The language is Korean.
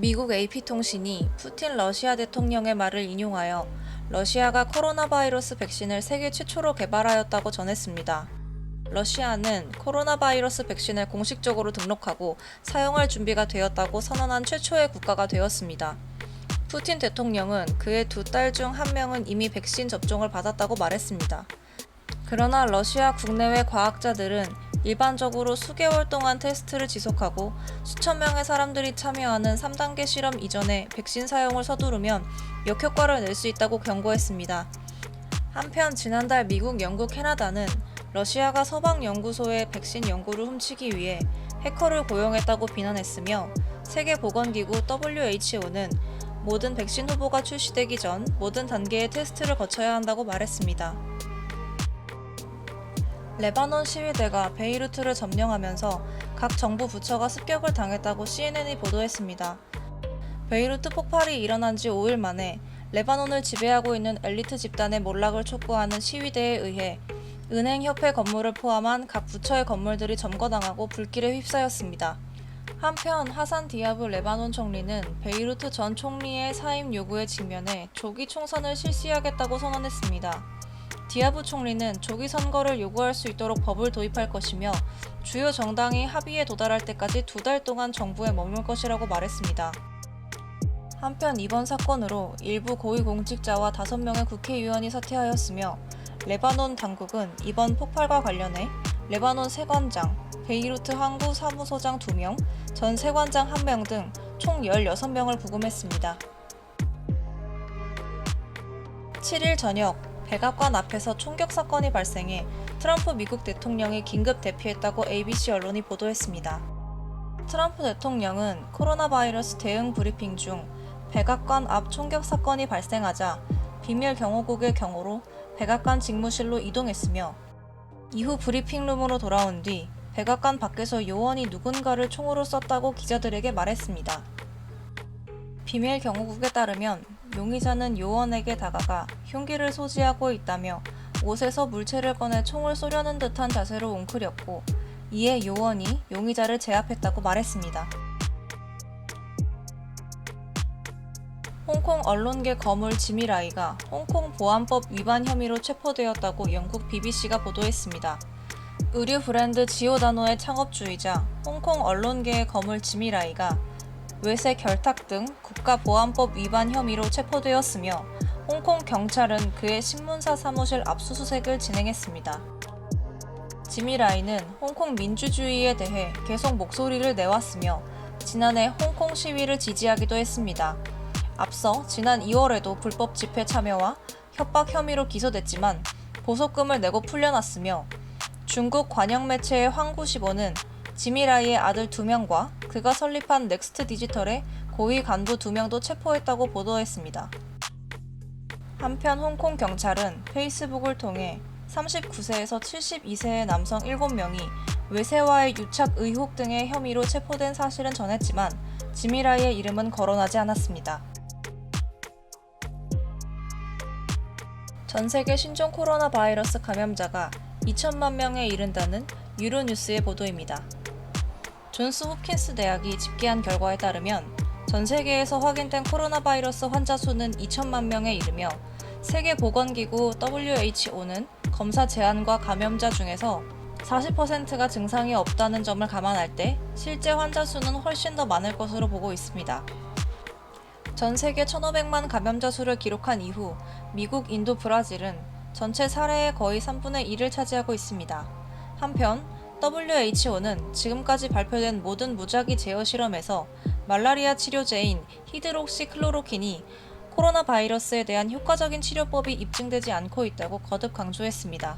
미국 AP통신이 푸틴 러시아 대통령의 말을 인용하여 러시아가 코로나 바이러스 백신을 세계 최초로 개발하였다고 전했습니다. 러시아는 코로나 바이러스 백신을 공식적으로 등록하고 사용할 준비가 되었다고 선언한 최초의 국가가 되었습니다. 푸틴 대통령은 그의 두 딸 중 한 명은 이미 백신 접종을 받았다고 말했습니다. 그러나 러시아 국내외 과학자들은 일반적으로 수개월 동안 테스트를 지속하고 수천 명의 사람들이 참여하는 3단계 실험 이전에 백신 사용을 서두르면 역효과를 낼 수 있다고 경고했습니다. 한편 지난달 미국, 영국, 캐나다는 러시아가 서방연구소의 백신 연구를 훔치기 위해 해커를 고용했다고 비난했으며 세계보건기구 WHO는 모든 백신 후보가 출시되기 전 모든 단계의 테스트를 거쳐야 한다고 말했습니다. 레바논 시위대가 베이루트를 점령하면서 각 정부 부처가 습격을 당했다고 CNN이 보도했습니다. 베이루트 폭발이 일어난 지 5일 만에 레바논을 지배하고 있는 엘리트 집단의 몰락을 촉구하는 시위대에 의해 은행협회 건물을 포함한 각 부처의 건물들이 점거당하고 불길에 휩싸였습니다. 한편 하산 디아브 레바논 총리는 베이루트 전 총리의 사임 요구에 직면해 조기 총선을 실시하겠다고 선언했습니다. 디아브 총리는 조기 선거를 요구할 수 있도록 법을 도입할 것이며 주요 정당이 합의에 도달할 때까지 2달 동안 정부에 머물 것이라고 말했습니다. 한편 이번 사건으로 일부 고위공직자와 5명의 국회의원이 사퇴하였으며 레바논 당국은 이번 폭발과 관련해 레바논 세관장, 베이루트 항구 사무소장 2명, 전 세관장 1명 등 총 16명을 구금했습니다. 7일 저녁 백악관 앞에서 총격 사건이 발생해 트럼프 미국 대통령이 긴급 대피했다고 ABC 언론이 보도했습니다. 트럼프 대통령은 코로나 바이러스 대응 브리핑 중 백악관 앞 총격 사건이 발생하자 비밀 경호국의 경호로 백악관 직무실로 이동했으며 이후 브리핑룸으로 돌아온 뒤 백악관 밖에서 요원이 누군가를 총으로 쐈다고 기자들에게 말했습니다. 비밀 경호국에 따르면 용의자는 요원에게 다가가 흉기를 소지하고 있다며 옷에서 물체를 꺼내 총을 쏘려는 듯한 자세로 웅크렸고 이에 요원이 용의자를 제압했다고 말했습니다. 홍콩 언론계 거물 지미 라이가 홍콩 보안법 위반 혐의로 체포되었다고 영국 BBC가 보도했습니다. 의류 브랜드 지오다노의 창업주이자 홍콩 언론계의 거물 지미 라이가 외세 결탁 등 국가보안법 위반 혐의로 체포되었으며 홍콩 경찰은 그의 신문사 사무실 압수수색을 진행했습니다. 지미 라이는 홍콩 민주주의에 대해 계속 목소리를 내왔으며 지난해 홍콩 시위를 지지하기도 했습니다. 앞서 지난 2월에도 불법 집회 참여와 협박 혐의로 기소됐지만 보석금을 내고 풀려났으며 중국 관영 매체의 황구시보는 지미 라이의 아들 2명과 그가 설립한 넥스트 디지털의 고위 간부 2명도 체포했다고 보도했습니다. 한편 홍콩 경찰은 페이스북을 통해 39세에서 72세의 남성 7명이 외세와의 유착 의혹 등의 혐의로 체포된 사실은 전했지만 지미 라이의 이름은 거론하지 않았습니다. 전 세계 신종 코로나 바이러스 감염자가 2천만 명에 이른다는 유로뉴스의 보도입니다. 존스 홉킨스 대학이 집계한 결과에 따르면 전 세계에서 확인된 코로나 바이러스 환자 수는 2천만 명에 이르며 세계보건기구 WHO는 검사 제한과 감염자 중에서 40%가 증상이 없다는 점을 감안할 때 실제 환자 수는 훨씬 더 많을 것으로 보고 있습니다. 전 세계 1,500만 감염자 수를 기록한 이후 미국, 인도, 브라질은 전체 사례의 거의 3분의 1을 차지하고 있습니다. 한편 WHO는 지금까지 발표된 모든 무작위 제어 실험에서 말라리아 치료제인 히드록시클로로킨이 코로나 바이러스에 대한 효과적인 치료법이 입증되지 않고 있다고 거듭 강조했습니다.